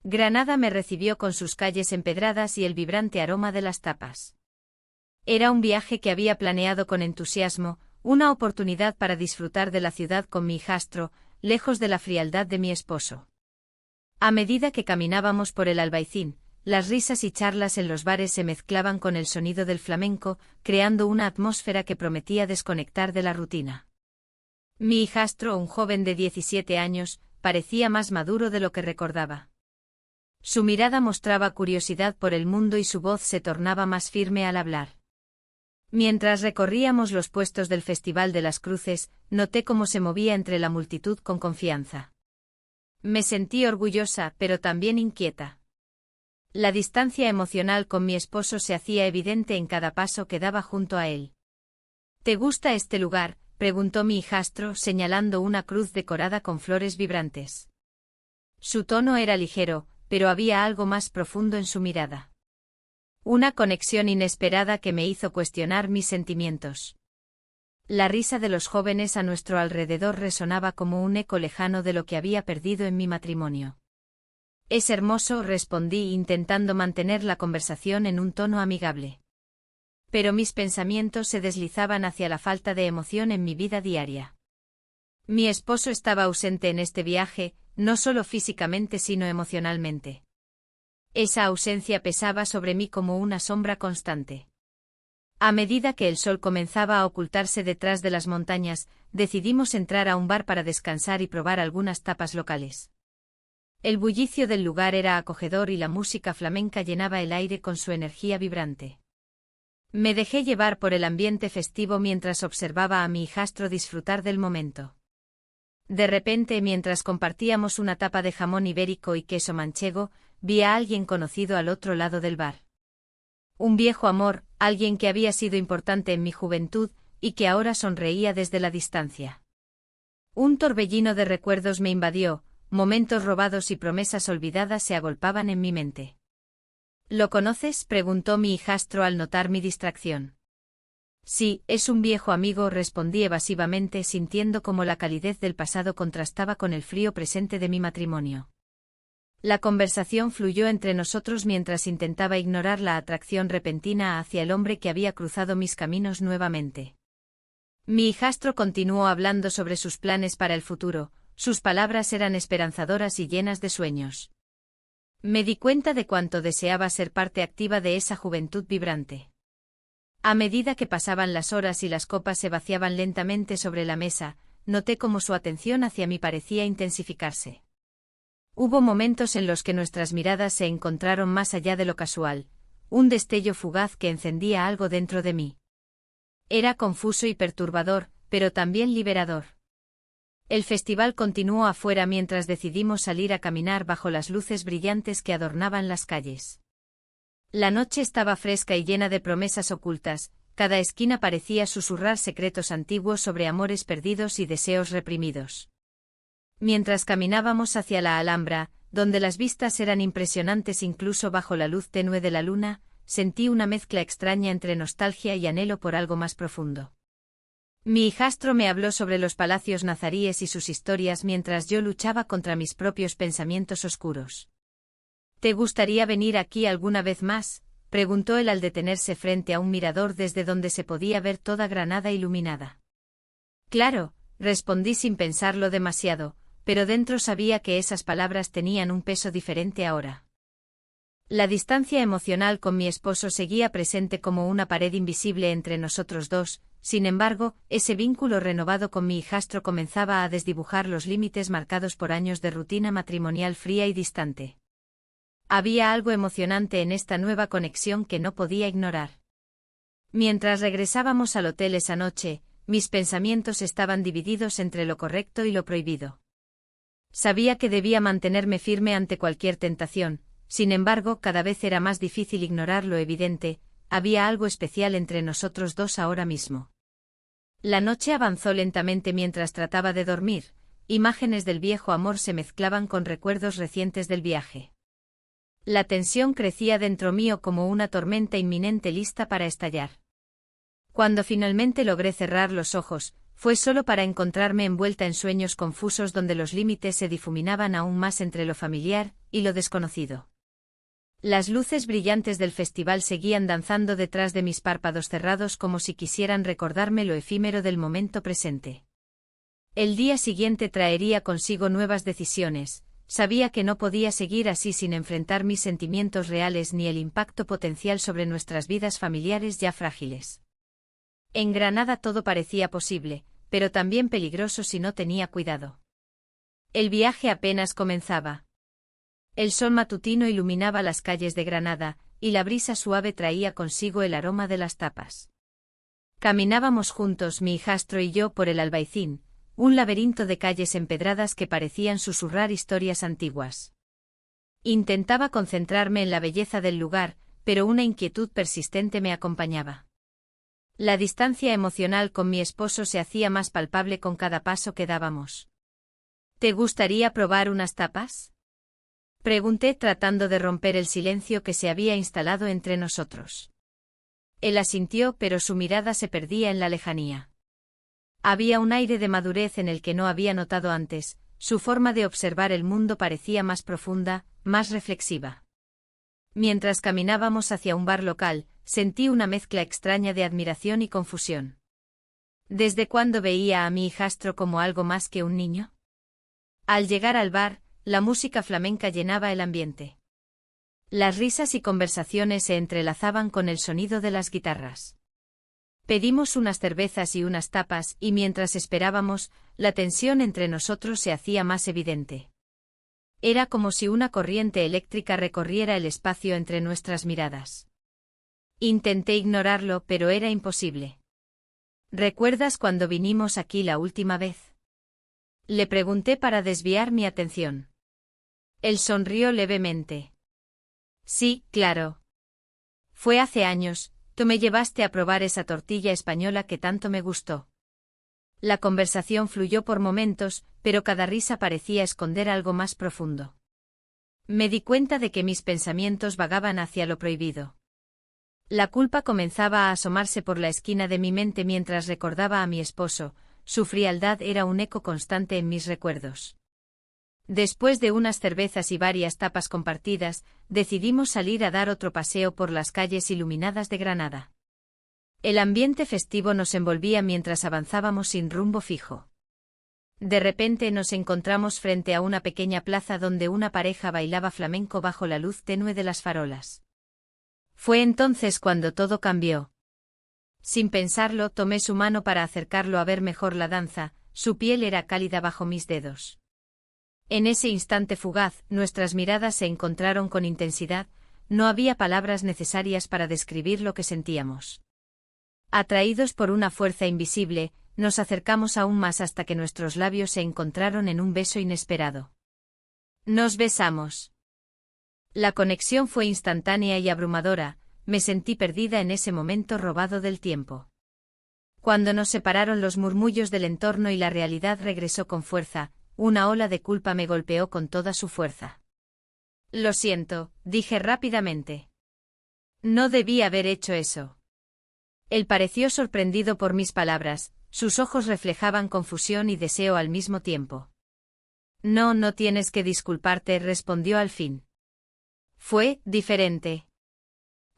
Granada me recibió con sus calles empedradas y el vibrante aroma de las tapas. Era un viaje que había planeado con entusiasmo, una oportunidad para disfrutar de la ciudad con mi hijastro, lejos de la frialdad de mi esposo. A medida que caminábamos por el Albaicín, las risas y charlas en los bares se mezclaban con el sonido del flamenco, creando una atmósfera que prometía desconectar de la rutina. Mi hijastro, un joven de 17 años, parecía más maduro de lo que recordaba. Su mirada mostraba curiosidad por el mundo y su voz se tornaba más firme al hablar. Mientras recorríamos los puestos del Festival de las Cruces, noté cómo se movía entre la multitud con confianza. Me sentí orgullosa, pero también inquieta. La distancia emocional con mi esposo se hacía evidente en cada paso que daba junto a él. ¿Te gusta este lugar?, preguntó mi hijastro, señalando una cruz decorada con flores vibrantes. Su tono era ligero, pero había algo más profundo en su mirada. Una conexión inesperada que me hizo cuestionar mis sentimientos. La risa de los jóvenes a nuestro alrededor resonaba como un eco lejano de lo que había perdido en mi matrimonio. Es hermoso, respondí intentando mantener la conversación en un tono amigable. Pero mis pensamientos se deslizaban hacia la falta de emoción en mi vida diaria. Mi esposo estaba ausente en este viaje, no solo físicamente sino emocionalmente. Esa ausencia pesaba sobre mí como una sombra constante. A medida que el sol comenzaba a ocultarse detrás de las montañas, decidimos entrar a un bar para descansar y probar algunas tapas locales. El bullicio del lugar era acogedor y la música flamenca llenaba el aire con su energía vibrante. Me dejé llevar por el ambiente festivo mientras observaba a mi hijastro disfrutar del momento. De repente, mientras compartíamos una tapa de jamón ibérico y queso manchego, vi a alguien conocido al otro lado del bar. Un viejo amor, alguien que había sido importante en mi juventud, y que ahora sonreía desde la distancia. Un torbellino de recuerdos me invadió, momentos robados y promesas olvidadas se agolpaban en mi mente. ¿Lo conoces?, preguntó mi hijastro al notar mi distracción. Sí, es un viejo amigo, respondí evasivamente, sintiendo cómo la calidez del pasado contrastaba con el frío presente de mi matrimonio. La conversación fluyó entre nosotros mientras intentaba ignorar la atracción repentina hacia el hombre que había cruzado mis caminos nuevamente. Mi hijastro continuó hablando sobre sus planes para el futuro, sus palabras eran esperanzadoras y llenas de sueños. Me di cuenta de cuánto deseaba ser parte activa de esa juventud vibrante. A medida que pasaban las horas y las copas se vaciaban lentamente sobre la mesa, noté cómo su atención hacia mí parecía intensificarse. Hubo momentos en los que nuestras miradas se encontraron más allá de lo casual, un destello fugaz que encendía algo dentro de mí. Era confuso y perturbador, pero también liberador. El festival continuó afuera mientras decidimos salir a caminar bajo las luces brillantes que adornaban las calles. La noche estaba fresca y llena de promesas ocultas, cada esquina parecía susurrar secretos antiguos sobre amores perdidos y deseos reprimidos. Mientras caminábamos hacia la Alhambra, donde las vistas eran impresionantes incluso bajo la luz tenue de la luna, sentí una mezcla extraña entre nostalgia y anhelo por algo más profundo. Mi hijastro me habló sobre los palacios nazaríes y sus historias mientras yo luchaba contra mis propios pensamientos oscuros. ¿Te gustaría venir aquí alguna vez más?, preguntó él al detenerse frente a un mirador desde donde se podía ver toda Granada iluminada. Claro, respondí sin pensarlo demasiado, pero dentro sabía que esas palabras tenían un peso diferente ahora. La distancia emocional con mi esposo seguía presente como una pared invisible entre nosotros dos, sin embargo, ese vínculo renovado con mi hijastro comenzaba a desdibujar los límites marcados por años de rutina matrimonial fría y distante. Había algo emocionante en esta nueva conexión que no podía ignorar. Mientras regresábamos al hotel esa noche, mis pensamientos estaban divididos entre lo correcto y lo prohibido. Sabía que debía mantenerme firme ante cualquier tentación, sin embargo, cada vez era más difícil ignorar lo evidente, había algo especial entre nosotros dos ahora mismo. La noche avanzó lentamente mientras trataba de dormir, imágenes del viejo amor se mezclaban con recuerdos recientes del viaje. La tensión crecía dentro mío como una tormenta inminente lista para estallar. Cuando finalmente logré cerrar los ojos, fue solo para encontrarme envuelta en sueños confusos donde los límites se difuminaban aún más entre lo familiar y lo desconocido. Las luces brillantes del festival seguían danzando detrás de mis párpados cerrados como si quisieran recordarme lo efímero del momento presente. El día siguiente traería consigo nuevas decisiones. Sabía que no podía seguir así sin enfrentar mis sentimientos reales ni el impacto potencial sobre nuestras vidas familiares ya frágiles. En Granada todo parecía posible, pero también peligroso si no tenía cuidado. El viaje apenas comenzaba. El sol matutino iluminaba las calles de Granada, y la brisa suave traía consigo el aroma de las tapas. Caminábamos juntos, mi hijastro y yo, por el Albaicín, un laberinto de calles empedradas que parecían susurrar historias antiguas. Intentaba concentrarme en la belleza del lugar, pero una inquietud persistente me acompañaba. La distancia emocional con mi esposo se hacía más palpable con cada paso que dábamos. ¿Te gustaría probar unas tapas?, pregunté tratando de romper el silencio que se había instalado entre nosotros. Él asintió, pero su mirada se perdía en la lejanía. Había un aire de madurez en el que no había notado antes, su forma de observar el mundo parecía más profunda, más reflexiva. Mientras caminábamos hacia un bar local, sentí una mezcla extraña de admiración y confusión. ¿Desde cuándo veía a mi hijastro como algo más que un niño? Al llegar al bar, la música flamenca llenaba el ambiente. Las risas y conversaciones se entrelazaban con el sonido de las guitarras. Pedimos unas cervezas y unas tapas, y mientras esperábamos, la tensión entre nosotros se hacía más evidente. Era como si una corriente eléctrica recorriera el espacio entre nuestras miradas. Intenté ignorarlo, pero era imposible. ¿Recuerdas cuando vinimos aquí la última vez?, le pregunté para desviar mi atención. Él sonrió levemente. Sí, claro. Fue hace años. Tú me llevaste a probar esa tortilla española que tanto me gustó. La conversación fluyó por momentos, pero cada risa parecía esconder algo más profundo. Me di cuenta de que mis pensamientos vagaban hacia lo prohibido. La culpa comenzaba a asomarse por la esquina de mi mente mientras recordaba a mi esposo. Su frialdad era un eco constante en mis recuerdos. Después de unas cervezas y varias tapas compartidas, decidimos salir a dar otro paseo por las calles iluminadas de Granada. El ambiente festivo nos envolvía mientras avanzábamos sin rumbo fijo. De repente nos encontramos frente a una pequeña plaza donde una pareja bailaba flamenco bajo la luz tenue de las farolas. Fue entonces cuando todo cambió. Sin pensarlo, tomé su mano para acercarlo a ver mejor la danza. Su piel era cálida bajo mis dedos. En ese instante fugaz, nuestras miradas se encontraron con intensidad. No había palabras necesarias para describir lo que sentíamos. Atraídos por una fuerza invisible, nos acercamos aún más hasta que nuestros labios se encontraron en un beso inesperado. Nos besamos. La conexión fue instantánea y abrumadora. Me sentí perdida en ese momento robado del tiempo. Cuando nos separaron los murmullos del entorno y la realidad regresó con fuerza, una ola de culpa me golpeó con toda su fuerza. Lo siento, dije rápidamente. No debí haber hecho eso. Él pareció sorprendido por mis palabras, sus ojos reflejaban confusión y deseo al mismo tiempo. No, no tienes que disculparte, respondió al fin. Fue diferente.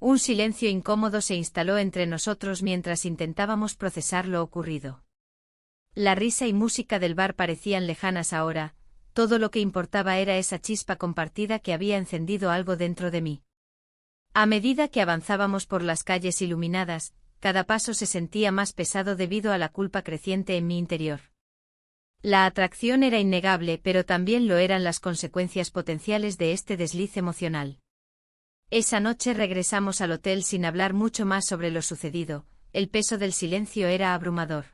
Un silencio incómodo se instaló entre nosotros mientras intentábamos procesar lo ocurrido. La risa y música del bar parecían lejanas ahora, todo lo que importaba era esa chispa compartida que había encendido algo dentro de mí. A medida que avanzábamos por las calles iluminadas, cada paso se sentía más pesado debido a la culpa creciente en mi interior. La atracción era innegable, pero también lo eran las consecuencias potenciales de este desliz emocional. Esa noche regresamos al hotel sin hablar mucho más sobre lo sucedido. El peso del silencio era abrumador.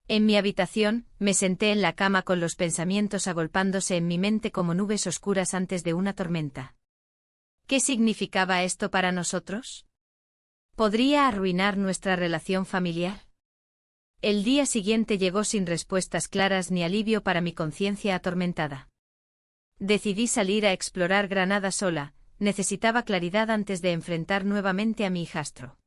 En mi habitación, me senté en la cama con los pensamientos agolpándose en mi mente como nubes oscuras antes de una tormenta. ¿Qué significaba esto para nosotros? ¿Podría arruinar nuestra relación familiar? El día siguiente llegó sin respuestas claras ni alivio para mi conciencia atormentada. Decidí salir a explorar Granada sola. Necesitaba claridad antes de enfrentar nuevamente a mi hijastro.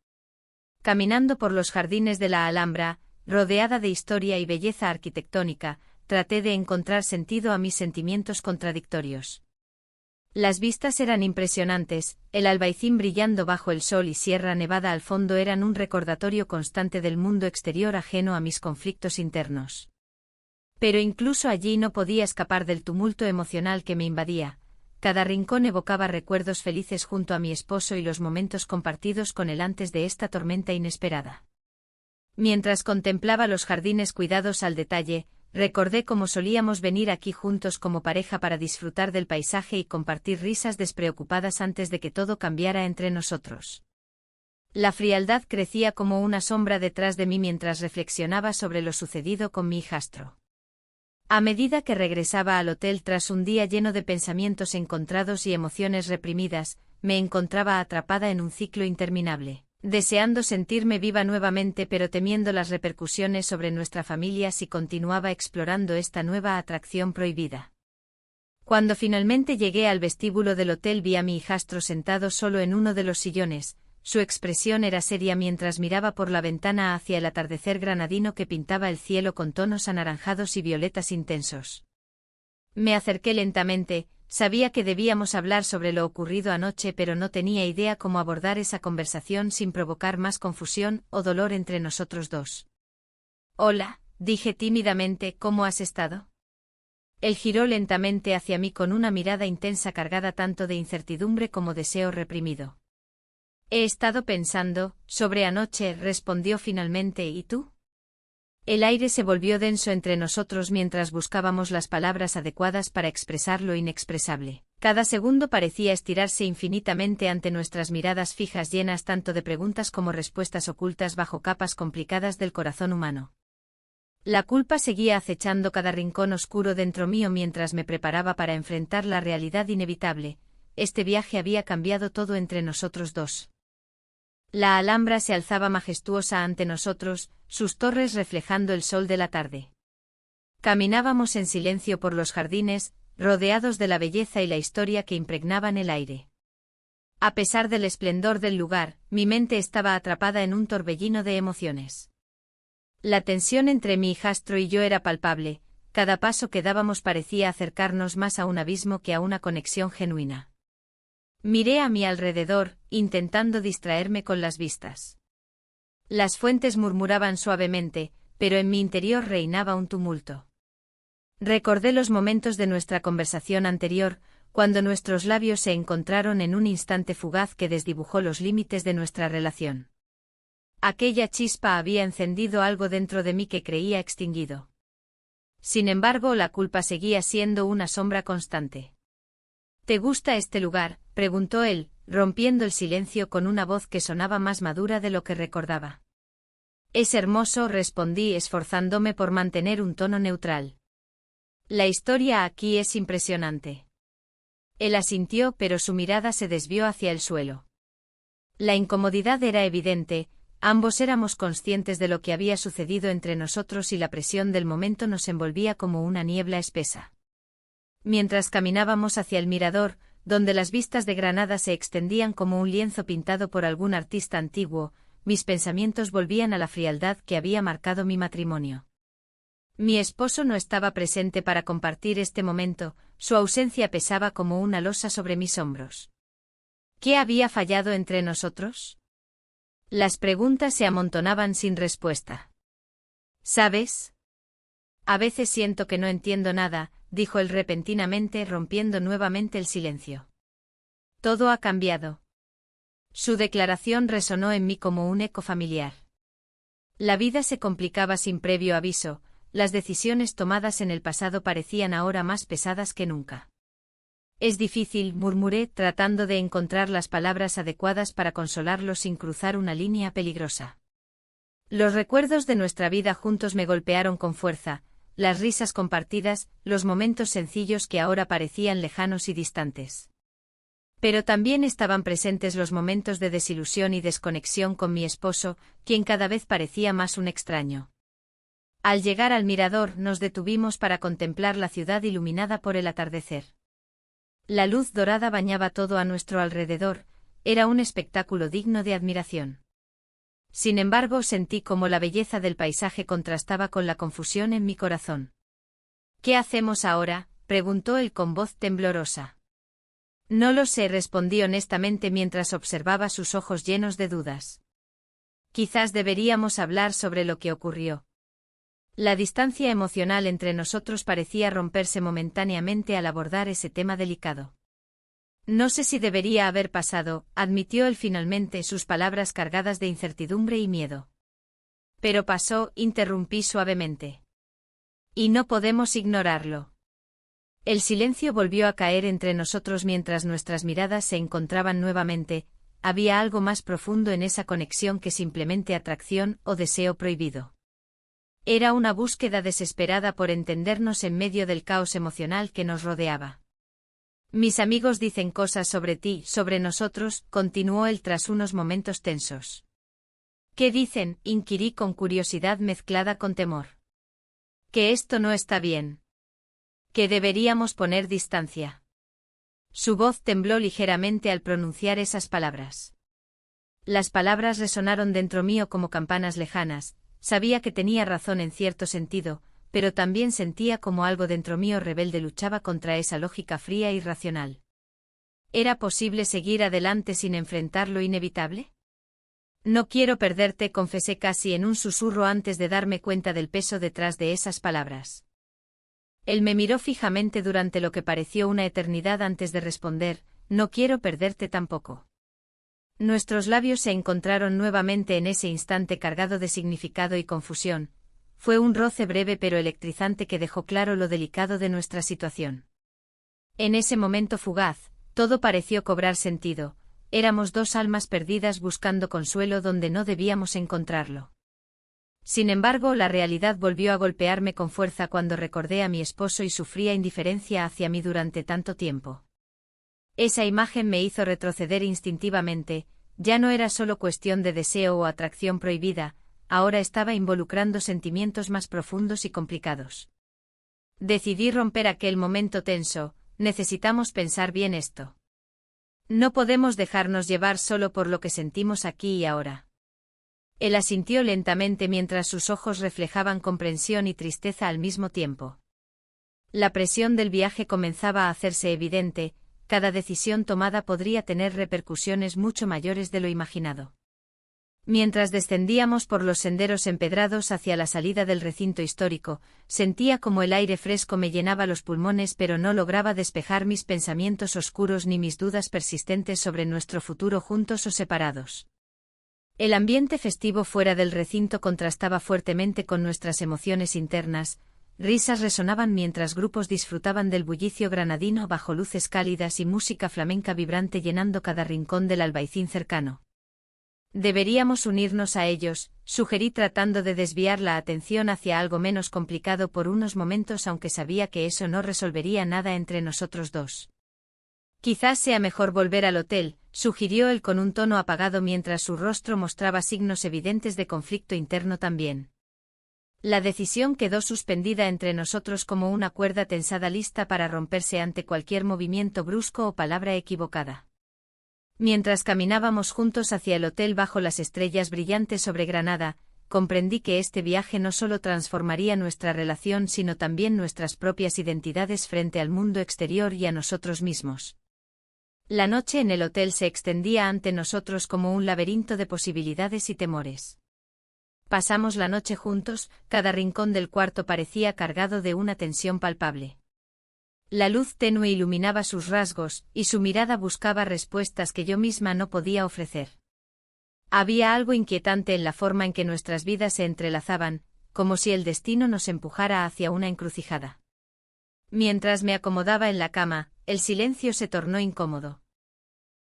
Caminando por los jardines de la Alhambra, rodeada de historia y belleza arquitectónica, traté de encontrar sentido a mis sentimientos contradictorios. Las vistas eran impresionantes, el Albaicín brillando bajo el sol y Sierra Nevada al fondo eran un recordatorio constante del mundo exterior ajeno a mis conflictos internos. Pero incluso allí no podía escapar del tumulto emocional que me invadía. Cada rincón evocaba recuerdos felices junto a mi esposo y los momentos compartidos con él antes de esta tormenta inesperada. Mientras contemplaba los jardines cuidados al detalle, recordé cómo solíamos venir aquí juntos como pareja para disfrutar del paisaje y compartir risas despreocupadas antes de que todo cambiara entre nosotros. La frialdad crecía como una sombra detrás de mí mientras reflexionaba sobre lo sucedido con mi hijastro. A medida que regresaba al hotel tras un día lleno de pensamientos encontrados y emociones reprimidas, me encontraba atrapada en un ciclo interminable, deseando sentirme viva nuevamente pero temiendo las repercusiones sobre nuestra familia si continuaba explorando esta nueva atracción prohibida. Cuando finalmente llegué al vestíbulo del hotel vi a mi hijastro sentado solo en uno de los sillones. Su expresión era seria mientras miraba por la ventana hacia el atardecer granadino que pintaba el cielo con tonos anaranjados y violetas intensos. Me acerqué lentamente, sabía que debíamos hablar sobre lo ocurrido anoche pero no tenía idea cómo abordar esa conversación sin provocar más confusión o dolor entre nosotros dos. «Hola», dije tímidamente, «¿cómo has estado?». Él giró lentamente hacia mí con una mirada intensa cargada tanto de incertidumbre como deseo reprimido. «He estado pensando sobre anoche», respondió finalmente, «¿y tú?». El aire se volvió denso entre nosotros mientras buscábamos las palabras adecuadas para expresar lo inexpresable. Cada segundo parecía estirarse infinitamente ante nuestras miradas fijas llenas tanto de preguntas como respuestas ocultas bajo capas complicadas del corazón humano. La culpa seguía acechando cada rincón oscuro dentro mío mientras me preparaba para enfrentar la realidad inevitable. Este viaje había cambiado todo entre nosotros dos. La Alhambra se alzaba majestuosa ante nosotros, sus torres reflejando el sol de la tarde. Caminábamos en silencio por los jardines, rodeados de la belleza y la historia que impregnaban el aire. A pesar del esplendor del lugar, mi mente estaba atrapada en un torbellino de emociones. La tensión entre mi hijastro y yo era palpable, cada paso que dábamos parecía acercarnos más a un abismo que a una conexión genuina. Miré a mi alrededor, intentando distraerme con las vistas. Las fuentes murmuraban suavemente, pero en mi interior reinaba un tumulto. Recordé los momentos de nuestra conversación anterior, cuando nuestros labios se encontraron en un instante fugaz que desdibujó los límites de nuestra relación. Aquella chispa había encendido algo dentro de mí que creía extinguido. Sin embargo, la culpa seguía siendo una sombra constante. «¿Te gusta este lugar?», preguntó él, rompiendo el silencio con una voz que sonaba más madura de lo que recordaba. «Es hermoso», respondí esforzándome por mantener un tono neutral. «La historia aquí es impresionante». Él asintió pero su mirada se desvió hacia el suelo. La incomodidad era evidente, ambos éramos conscientes de lo que había sucedido entre nosotros y la presión del momento nos envolvía como una niebla espesa. Mientras caminábamos hacia el mirador, donde las vistas de Granada se extendían como un lienzo pintado por algún artista antiguo, mis pensamientos volvían a la frialdad que había marcado mi matrimonio. Mi esposo no estaba presente para compartir este momento, su ausencia pesaba como una losa sobre mis hombros. ¿Qué había fallado entre nosotros? Las preguntas se amontonaban sin respuesta. ¿Sabes? A veces siento que no entiendo nada, dijo él repentinamente rompiendo nuevamente el silencio. Todo ha cambiado. Su declaración resonó en mí como un eco familiar. La vida se complicaba sin previo aviso, las decisiones tomadas en el pasado parecían ahora más pesadas que nunca. Es difícil, murmuré, tratando de encontrar las palabras adecuadas para consolarlo sin cruzar una línea peligrosa. Los recuerdos de nuestra vida juntos me golpearon con fuerza, las risas compartidas, los momentos sencillos que ahora parecían lejanos y distantes. Pero también estaban presentes los momentos de desilusión y desconexión con mi esposo, quien cada vez parecía más un extraño. Al llegar al mirador nos detuvimos para contemplar la ciudad iluminada por el atardecer. La luz dorada bañaba todo a nuestro alrededor, era un espectáculo digno de admiración. Sin embargo, sentí como la belleza del paisaje contrastaba con la confusión en mi corazón. ¿Qué hacemos ahora?, preguntó él con voz temblorosa. No lo sé, respondí honestamente mientras observaba sus ojos llenos de dudas. Quizás deberíamos hablar sobre lo que ocurrió. La distancia emocional entre nosotros parecía romperse momentáneamente al abordar ese tema delicado. No sé si debería haber pasado, admitió él finalmente, sus palabras cargadas de incertidumbre y miedo. Pero pasó, interrumpí suavemente. Y no podemos ignorarlo. El silencio volvió a caer entre nosotros mientras nuestras miradas se encontraban nuevamente. Había algo más profundo en esa conexión que simplemente atracción o deseo prohibido. Era una búsqueda desesperada por entendernos en medio del caos emocional que nos rodeaba. Mis amigos dicen cosas sobre ti, sobre nosotros, continuó él tras unos momentos tensos. ¿Qué dicen?, inquirí con curiosidad mezclada con temor. Que esto no está bien. Que deberíamos poner distancia. Su voz tembló ligeramente al pronunciar esas palabras. Las palabras resonaron dentro mío como campanas lejanas. Sabía que tenía razón en cierto sentido, pero también sentía como algo dentro mío rebelde luchaba contra esa lógica fría e irracional. ¿Era posible seguir adelante sin enfrentar lo inevitable? No quiero perderte, confesé casi en un susurro antes de darme cuenta del peso detrás de esas palabras. Él me miró fijamente durante lo que pareció una eternidad antes de responder, no quiero perderte tampoco. Nuestros labios se encontraron nuevamente en ese instante cargado de significado y confusión. Fue un roce breve pero electrizante que dejó claro lo delicado de nuestra situación. En ese momento fugaz, todo pareció cobrar sentido. Éramos dos almas perdidas buscando consuelo donde no debíamos encontrarlo. Sin embargo, la realidad volvió a golpearme con fuerza cuando recordé a mi esposo y su fría indiferencia hacia mí durante tanto tiempo. Esa imagen me hizo retroceder instintivamente. Ya no era solo cuestión de deseo o atracción prohibida, ahora estaba involucrando sentimientos más profundos y complicados. Decidí romper aquel momento tenso. Necesitamos pensar bien esto. No podemos dejarnos llevar solo por lo que sentimos aquí y ahora. Él asintió lentamente mientras sus ojos reflejaban comprensión y tristeza al mismo tiempo. La presión del viaje comenzaba a hacerse evidente. Cada decisión tomada podría tener repercusiones mucho mayores de lo imaginado. Mientras descendíamos por los senderos empedrados hacia la salida del recinto histórico, sentía como el aire fresco me llenaba los pulmones, pero no lograba despejar mis pensamientos oscuros ni mis dudas persistentes sobre nuestro futuro juntos o separados. El ambiente festivo fuera del recinto contrastaba fuertemente con nuestras emociones internas. Risas resonaban mientras grupos disfrutaban del bullicio granadino bajo luces cálidas y música flamenca vibrante llenando cada rincón del Albaicín cercano. Deberíamos unirnos a ellos, sugerí tratando de desviar la atención hacia algo menos complicado por unos momentos, aunque sabía que eso no resolvería nada entre nosotros dos. Quizás sea mejor volver al hotel, sugirió él con un tono apagado mientras su rostro mostraba signos evidentes de conflicto interno también. La decisión quedó suspendida entre nosotros como una cuerda tensada lista para romperse ante cualquier movimiento brusco o palabra equivocada. Mientras caminábamos juntos hacia el hotel bajo las estrellas brillantes sobre Granada, comprendí que este viaje no solo transformaría nuestra relación sino también nuestras propias identidades frente al mundo exterior y a nosotros mismos. La noche en el hotel se extendía ante nosotros como un laberinto de posibilidades y temores. Pasamos la noche juntos, cada rincón del cuarto parecía cargado de una tensión palpable. La luz tenue iluminaba sus rasgos, y su mirada buscaba respuestas que yo misma no podía ofrecer. Había algo inquietante en la forma en que nuestras vidas se entrelazaban, como si el destino nos empujara hacia una encrucijada. Mientras me acomodaba en la cama, el silencio se tornó incómodo.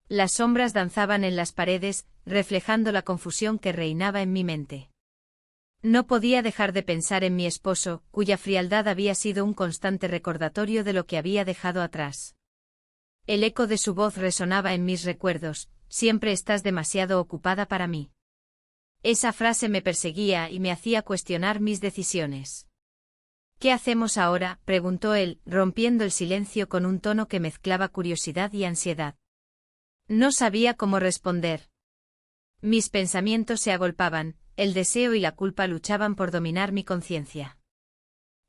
Las sombras danzaban en las paredes, reflejando la confusión que reinaba en mi mente. No podía dejar de pensar en mi esposo, cuya frialdad había sido un constante recordatorio de lo que había dejado atrás. El eco de su voz resonaba en mis recuerdos, siempre estás demasiado ocupada para mí. Esa frase me perseguía y me hacía cuestionar mis decisiones. ¿Qué hacemos ahora?, preguntó él, rompiendo el silencio con un tono que mezclaba curiosidad y ansiedad. No sabía cómo responder. Mis pensamientos se agolpaban, el deseo y la culpa luchaban por dominar mi conciencia.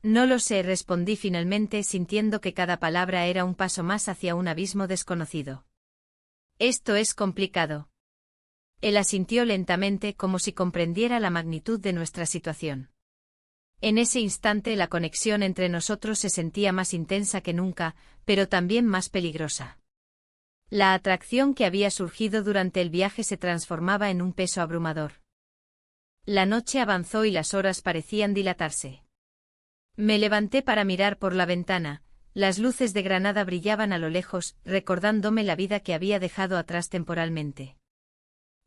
No lo sé, respondí finalmente, sintiendo que cada palabra era un paso más hacia un abismo desconocido. Esto es complicado. Él asintió lentamente, como si comprendiera la magnitud de nuestra situación. En ese instante la conexión entre nosotros se sentía más intensa que nunca, pero también más peligrosa. La atracción que había surgido durante el viaje se transformaba en un peso abrumador. La noche avanzó y las horas parecían dilatarse. Me levanté para mirar por la ventana. Las luces de Granada brillaban a lo lejos, recordándome la vida que había dejado atrás temporalmente.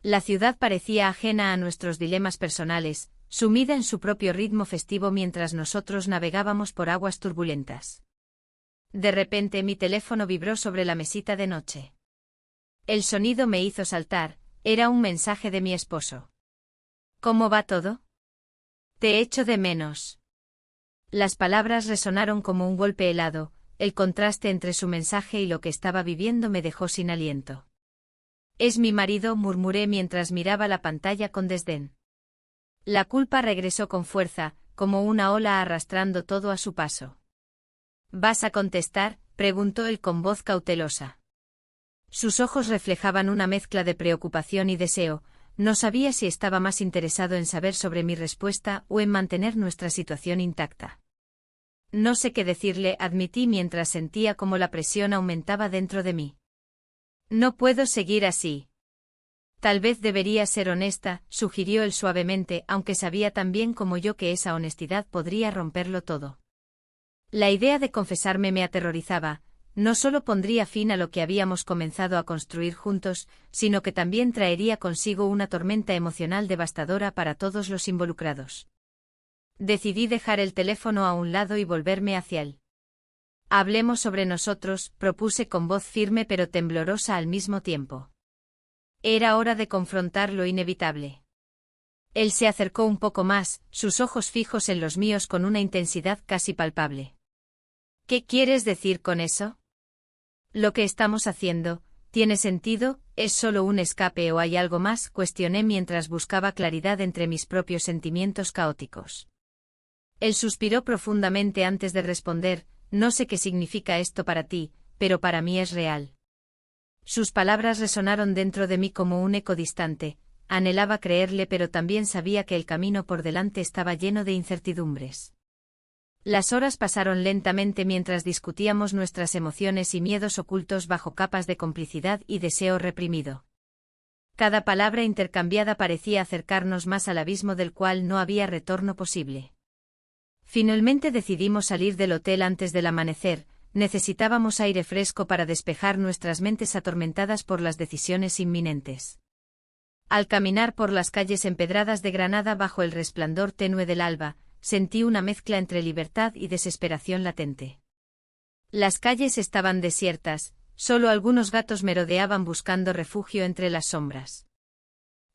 La ciudad parecía ajena a nuestros dilemas personales, sumida en su propio ritmo festivo mientras nosotros navegábamos por aguas turbulentas. De repente mi teléfono vibró sobre la mesita de noche. El sonido me hizo saltar, era un mensaje de mi esposo. ¿Cómo va todo? Te echo de menos. Las palabras resonaron como un golpe helado, el contraste entre su mensaje y lo que estaba viviendo me dejó sin aliento. Es mi marido, murmuré mientras miraba la pantalla con desdén. La culpa regresó con fuerza, como una ola arrastrando todo a su paso. ¿Vas a contestar?, preguntó él con voz cautelosa. Sus ojos reflejaban una mezcla de preocupación y deseo, no sabía si estaba más interesado en saber sobre mi respuesta o en mantener nuestra situación intacta. No sé qué decirle, admití mientras sentía cómo la presión aumentaba dentro de mí. No puedo seguir así. Tal vez debería ser honesta, sugirió él suavemente, aunque sabía tan bien como yo que esa honestidad podría romperlo todo. La idea de confesarme me aterrorizaba, no solo pondría fin a lo que habíamos comenzado a construir juntos, sino que también traería consigo una tormenta emocional devastadora para todos los involucrados. Decidí dejar el teléfono a un lado y volverme hacia él. Hablemos sobre nosotros, propuse con voz firme pero temblorosa al mismo tiempo. Era hora de confrontar lo inevitable. Él se acercó un poco más, sus ojos fijos en los míos con una intensidad casi palpable. ¿Qué quieres decir con eso? ¿Lo que estamos haciendo tiene sentido? ¿Es solo un escape o hay algo más?, cuestioné mientras buscaba claridad entre mis propios sentimientos caóticos. Él suspiró profundamente antes de responder, no sé qué significa esto para ti, pero para mí es real. Sus palabras resonaron dentro de mí como un eco distante, anhelaba creerle pero también sabía que el camino por delante estaba lleno de incertidumbres. Las horas pasaron lentamente mientras discutíamos nuestras emociones y miedos ocultos bajo capas de complicidad y deseo reprimido. Cada palabra intercambiada parecía acercarnos más al abismo del cual no había retorno posible. Finalmente decidimos salir del hotel antes del amanecer, necesitábamos aire fresco para despejar nuestras mentes atormentadas por las decisiones inminentes. Al caminar por las calles empedradas de Granada bajo el resplandor tenue del alba, sentí una mezcla entre libertad y desesperación latente. Las calles estaban desiertas, solo algunos gatos merodeaban buscando refugio entre las sombras.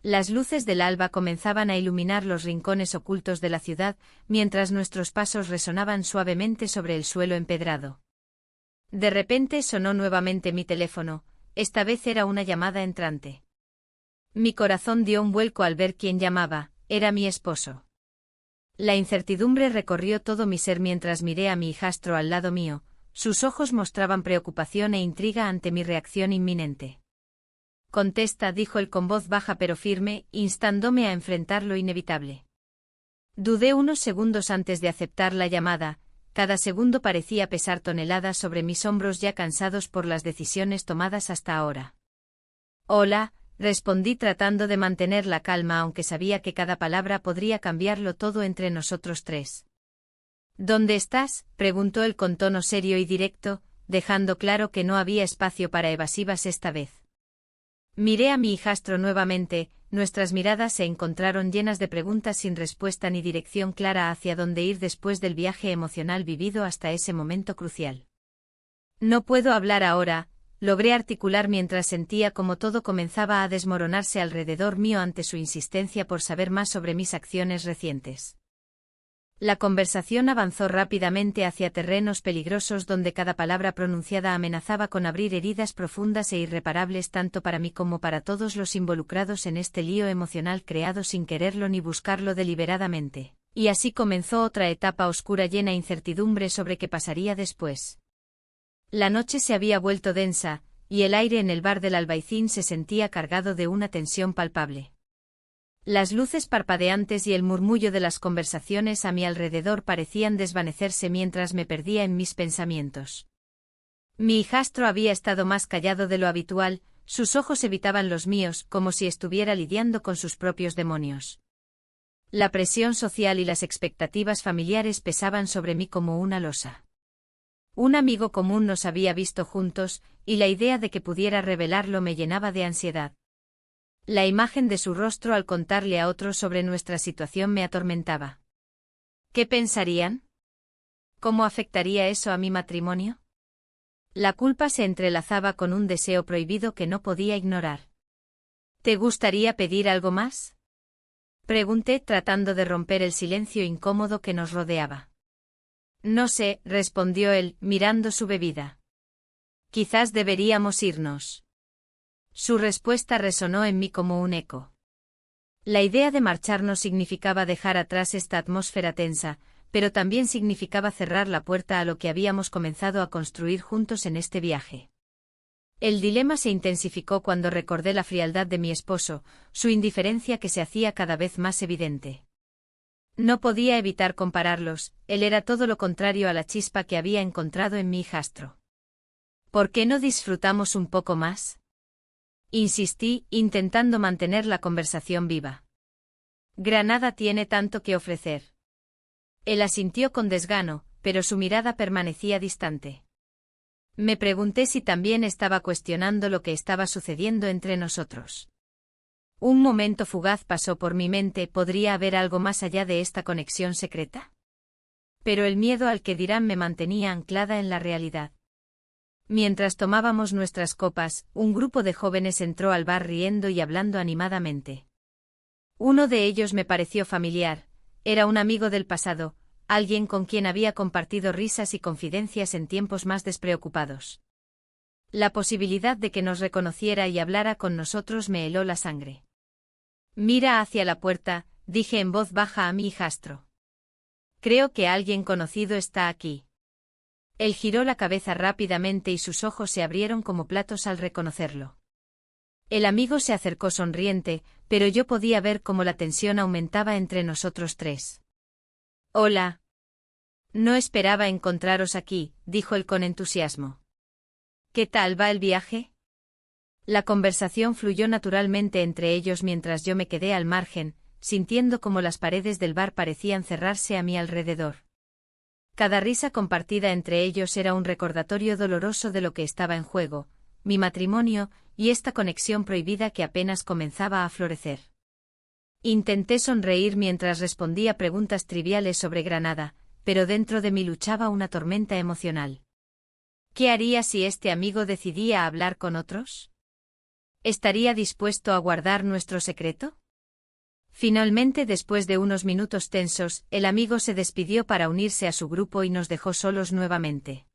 Las luces del alba comenzaban a iluminar los rincones ocultos de la ciudad, mientras nuestros pasos resonaban suavemente sobre el suelo empedrado. De repente sonó nuevamente mi teléfono, esta vez era una llamada entrante. Mi corazón dio un vuelco al ver quién llamaba, era mi esposo. La incertidumbre recorrió todo mi ser mientras miré a mi hijastro al lado mío, sus ojos mostraban preocupación e intriga ante mi reacción inminente. Contesta, dijo él con voz baja pero firme, instándome a enfrentar lo inevitable. Dudé unos segundos antes de aceptar la llamada, cada segundo parecía pesar toneladas sobre mis hombros ya cansados por las decisiones tomadas hasta ahora. Hola, respondí tratando de mantener la calma aunque sabía que cada palabra podría cambiarlo todo entre nosotros tres. ¿Dónde estás?, preguntó él con tono serio y directo, dejando claro que no había espacio para evasivas esta vez. Miré a mi hijastro nuevamente, nuestras miradas se encontraron llenas de preguntas sin respuesta ni dirección clara hacia dónde ir después del viaje emocional vivido hasta ese momento crucial. No puedo hablar ahora, logré articular mientras sentía como todo comenzaba a desmoronarse alrededor mío ante su insistencia por saber más sobre mis acciones recientes. La conversación avanzó rápidamente hacia terrenos peligrosos donde cada palabra pronunciada amenazaba con abrir heridas profundas e irreparables tanto para mí como para todos los involucrados en este lío emocional creado sin quererlo ni buscarlo deliberadamente. Y así comenzó otra etapa oscura llena de incertidumbre sobre qué pasaría después. La noche se había vuelto densa, y el aire en el bar del Albaicín se sentía cargado de una tensión palpable. Las luces parpadeantes y el murmullo de las conversaciones a mi alrededor parecían desvanecerse mientras me perdía en mis pensamientos. Mi hijastro había estado más callado de lo habitual, sus ojos evitaban los míos, como si estuviera lidiando con sus propios demonios. La presión social y las expectativas familiares pesaban sobre mí como una losa. Un amigo común nos había visto juntos, y la idea de que pudiera revelarlo me llenaba de ansiedad. La imagen de su rostro al contarle a otros sobre nuestra situación me atormentaba. ¿Qué pensarían? ¿Cómo afectaría eso a mi matrimonio? La culpa se entrelazaba con un deseo prohibido que no podía ignorar. ¿Te gustaría pedir algo más?, pregunté tratando de romper el silencio incómodo que nos rodeaba. No sé, respondió él, mirando su bebida. Quizás deberíamos irnos. Su respuesta resonó en mí como un eco. La idea de marcharnos significaba dejar atrás esta atmósfera tensa, pero también significaba cerrar la puerta a lo que habíamos comenzado a construir juntos en este viaje. El dilema se intensificó cuando recordé la frialdad de mi esposo, su indiferencia que se hacía cada vez más evidente. No podía evitar compararlos, él era todo lo contrario a la chispa que había encontrado en mi hijastro. ¿Por qué no disfrutamos un poco más?, insistí, intentando mantener la conversación viva. Granada tiene tanto que ofrecer. Él asintió con desgano, pero su mirada permanecía distante. Me pregunté si también estaba cuestionando lo que estaba sucediendo entre nosotros. Un momento fugaz pasó por mi mente, ¿podría haber algo más allá de esta conexión secreta? Pero el miedo al que dirán me mantenía anclada en la realidad. Mientras tomábamos nuestras copas, un grupo de jóvenes entró al bar riendo y hablando animadamente. Uno de ellos me pareció familiar, era un amigo del pasado, alguien con quien había compartido risas y confidencias en tiempos más despreocupados. La posibilidad de que nos reconociera y hablara con nosotros me heló la sangre. Mira hacia la puerta, dije en voz baja a mi hijastro. Creo que alguien conocido está aquí. Él giró la cabeza rápidamente y sus ojos se abrieron como platos al reconocerlo. El amigo se acercó sonriente, pero yo podía ver cómo la tensión aumentaba entre nosotros tres. Hola. No esperaba encontraros aquí, dijo él con entusiasmo. ¿Qué tal va el viaje? La conversación fluyó naturalmente entre ellos mientras yo me quedé al margen, sintiendo cómo las paredes del bar parecían cerrarse a mi alrededor. Cada risa compartida entre ellos era un recordatorio doloroso de lo que estaba en juego, mi matrimonio, y esta conexión prohibida que apenas comenzaba a florecer. Intenté sonreír mientras respondía preguntas triviales sobre Granada, pero dentro de mí luchaba una tormenta emocional. ¿Qué haría si este amigo decidía hablar con otros? ¿Estaría dispuesto a guardar nuestro secreto? Finalmente, después de unos minutos tensos, el amigo se despidió para unirse a su grupo y nos dejó solos nuevamente.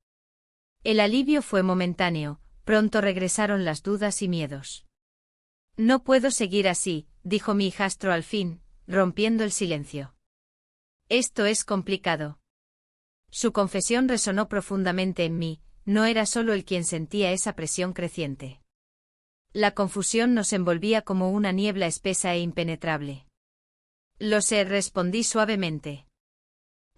El alivio fue momentáneo, pronto regresaron las dudas y miedos. No puedo seguir así, dijo mi hijastro al fin, rompiendo el silencio. Esto es complicado. Su confesión resonó profundamente en mí, no era solo él quien sentía esa presión creciente. La confusión nos envolvía como una niebla espesa e impenetrable. Lo sé, respondí suavemente.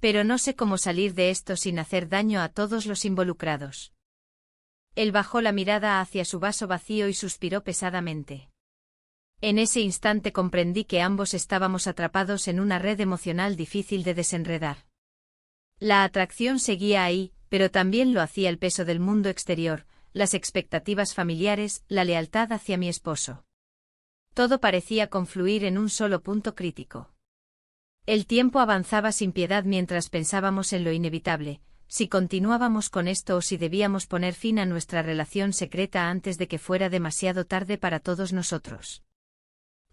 Pero no sé cómo salir de esto sin hacer daño a todos los involucrados. Él bajó la mirada hacia su vaso vacío y suspiró pesadamente. En ese instante comprendí que ambos estábamos atrapados en una red emocional difícil de desenredar. La atracción seguía ahí, pero también lo hacía el peso del mundo exterior, las expectativas familiares, la lealtad hacia mi esposo. Todo parecía confluir en un solo punto crítico. El tiempo avanzaba sin piedad mientras pensábamos en lo inevitable, si continuábamos con esto o si debíamos poner fin a nuestra relación secreta antes de que fuera demasiado tarde para todos nosotros.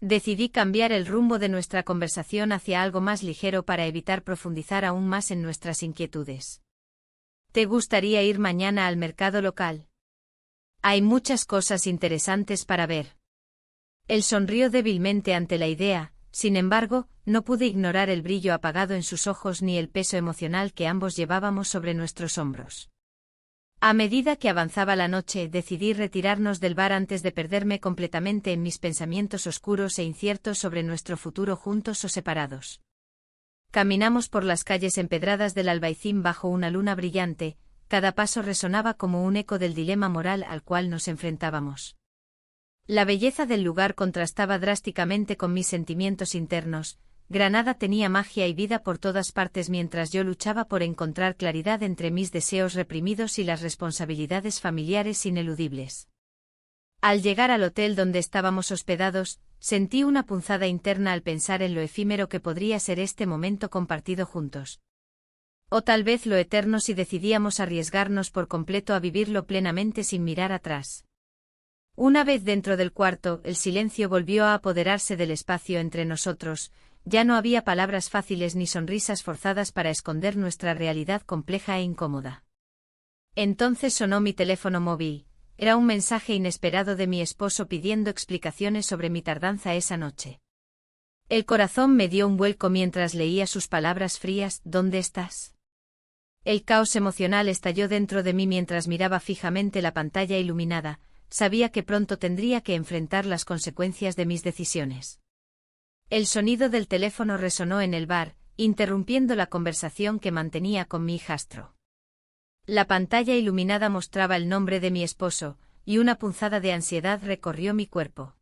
Decidí cambiar el rumbo de nuestra conversación hacia algo más ligero para evitar profundizar aún más en nuestras inquietudes. ¿Te gustaría ir mañana al mercado local? Hay muchas cosas interesantes para ver. Él sonrió débilmente ante la idea, sin embargo, no pude ignorar el brillo apagado en sus ojos ni el peso emocional que ambos llevábamos sobre nuestros hombros. A medida que avanzaba la noche, decidí retirarnos del bar antes de perderme completamente en mis pensamientos oscuros e inciertos sobre nuestro futuro juntos o separados. Caminamos por las calles empedradas del Albaicín bajo una luna brillante, cada paso resonaba como un eco del dilema moral al cual nos enfrentábamos. La belleza del lugar contrastaba drásticamente con mis sentimientos internos. Granada tenía magia y vida por todas partes mientras yo luchaba por encontrar claridad entre mis deseos reprimidos y las responsabilidades familiares ineludibles. Al llegar al hotel donde estábamos hospedados, sentí una punzada interna al pensar en lo efímero que podría ser este momento compartido juntos. O tal vez lo eterno si decidíamos arriesgarnos por completo a vivirlo plenamente sin mirar atrás. Una vez dentro del cuarto, el silencio volvió a apoderarse del espacio entre nosotros. Ya no había palabras fáciles ni sonrisas forzadas para esconder nuestra realidad compleja e incómoda. Entonces sonó mi teléfono móvil. Era un mensaje inesperado de mi esposo pidiendo explicaciones sobre mi tardanza esa noche. El corazón me dio un vuelco mientras leía sus palabras frías: ¿dónde estás? El caos emocional estalló dentro de mí mientras miraba fijamente la pantalla iluminada. Sabía que pronto tendría que enfrentar las consecuencias de mis decisiones. El sonido del teléfono resonó en el bar, interrumpiendo la conversación que mantenía con mi hijastro. La pantalla iluminada mostraba el nombre de mi esposo, y una punzada de ansiedad recorrió mi cuerpo.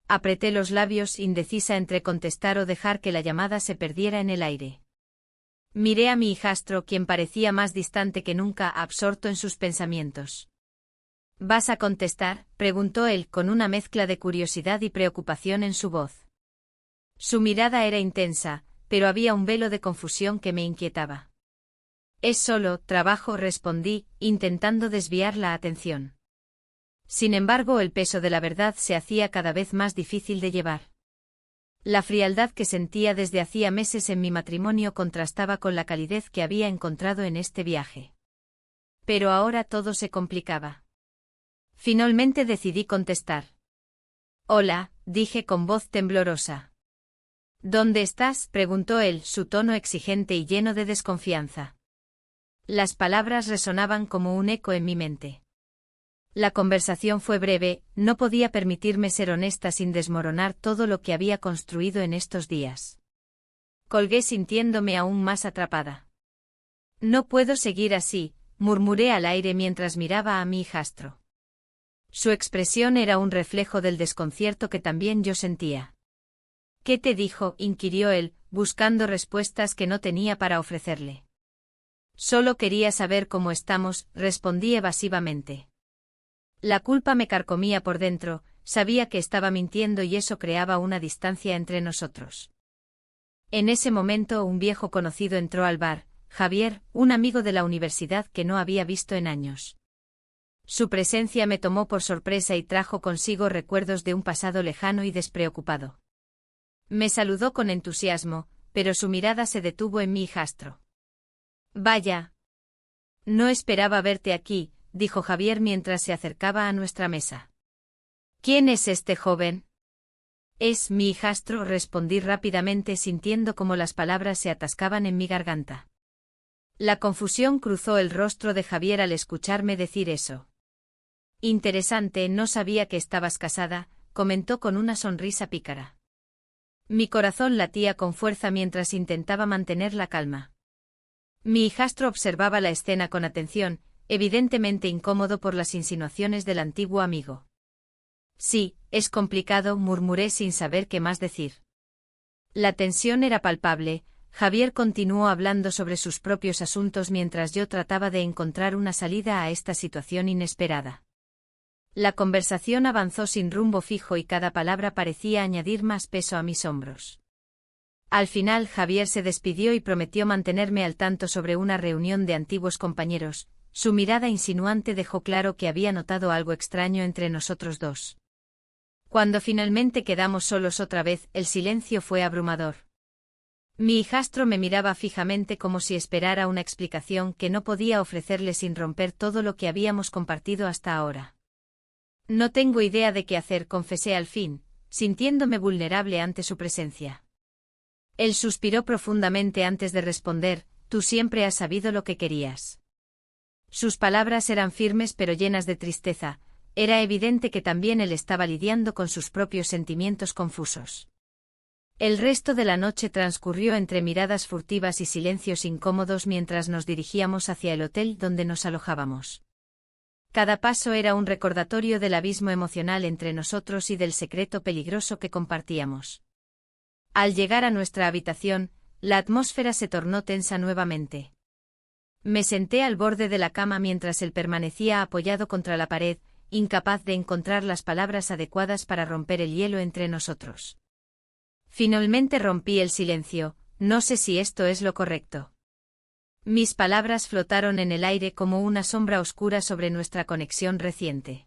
Apreté los labios, indecisa entre contestar o dejar que la llamada se perdiera en el aire. Miré a mi hijastro, quien parecía más distante que nunca, absorto en sus pensamientos. ¿Vas a contestar?, preguntó él, con una mezcla de curiosidad y preocupación en su voz. Su mirada era intensa, pero había un velo de confusión que me inquietaba. Es solo trabajo, respondí, intentando desviar la atención. Sin embargo, el peso de la verdad se hacía cada vez más difícil de llevar. La frialdad que sentía desde hacía meses en mi matrimonio contrastaba con la calidez que había encontrado en este viaje. Pero ahora todo se complicaba. Finalmente decidí contestar. Hola, dije con voz temblorosa. ¿Dónde estás?, preguntó él, su tono exigente y lleno de desconfianza. Las palabras resonaban como un eco en mi mente. La conversación fue breve, no podía permitirme ser honesta sin desmoronar todo lo que había construido en estos días. Colgué sintiéndome aún más atrapada. No puedo seguir así, murmuré al aire mientras miraba a mi hijastro. Su expresión era un reflejo del desconcierto que también yo sentía. ¿Qué te dijo?, inquirió él, buscando respuestas que no tenía para ofrecerle. Solo quería saber cómo estamos, respondí evasivamente. La culpa me carcomía por dentro, sabía que estaba mintiendo y eso creaba una distancia entre nosotros. En ese momento un viejo conocido entró al bar, Javier, un amigo de la universidad que no había visto en años. Su presencia me tomó por sorpresa y trajo consigo recuerdos de un pasado lejano y despreocupado. Me saludó con entusiasmo, pero su mirada se detuvo en mi hijastro. Vaya. No esperaba verte aquí, dijo Javier mientras se acercaba a nuestra mesa. ¿Quién es este joven? Es mi hijastro, respondí rápidamente sintiendo como las palabras se atascaban en mi garganta. La confusión cruzó el rostro de Javier al escucharme decir eso. Interesante, no sabía que estabas casada, comentó con una sonrisa pícara. Mi corazón latía con fuerza mientras intentaba mantener la calma. Mi hijastro observaba la escena con atención, evidentemente incómodo por las insinuaciones del antiguo amigo. Sí, es complicado, murmuré sin saber qué más decir. La tensión era palpable. Javier continuó hablando sobre sus propios asuntos mientras yo trataba de encontrar una salida a esta situación inesperada. La conversación avanzó sin rumbo fijo y cada palabra parecía añadir más peso a mis hombros. Al final Javier se despidió y prometió mantenerme al tanto sobre una reunión de antiguos compañeros. Su mirada insinuante dejó claro que había notado algo extraño entre nosotros dos. Cuando finalmente quedamos solos otra vez, el silencio fue abrumador. Mi hijastro me miraba fijamente como si esperara una explicación que no podía ofrecerle sin romper todo lo que habíamos compartido hasta ahora. No tengo idea de qué hacer, confesé al fin, sintiéndome vulnerable ante su presencia. Él suspiró profundamente antes de responder: tú siempre has sabido lo que querías. Sus palabras eran firmes pero llenas de tristeza. Era evidente que también él estaba lidiando con sus propios sentimientos confusos. El resto de la noche transcurrió entre miradas furtivas y silencios incómodos mientras nos dirigíamos hacia el hotel donde nos alojábamos. Cada paso era un recordatorio del abismo emocional entre nosotros y del secreto peligroso que compartíamos. Al llegar a nuestra habitación, la atmósfera se tornó tensa nuevamente. Me senté al borde de la cama mientras él permanecía apoyado contra la pared, incapaz de encontrar las palabras adecuadas para romper el hielo entre nosotros. Finalmente rompí el silencio: no sé si esto es lo correcto. Mis palabras flotaron en el aire como una sombra oscura sobre nuestra conexión reciente.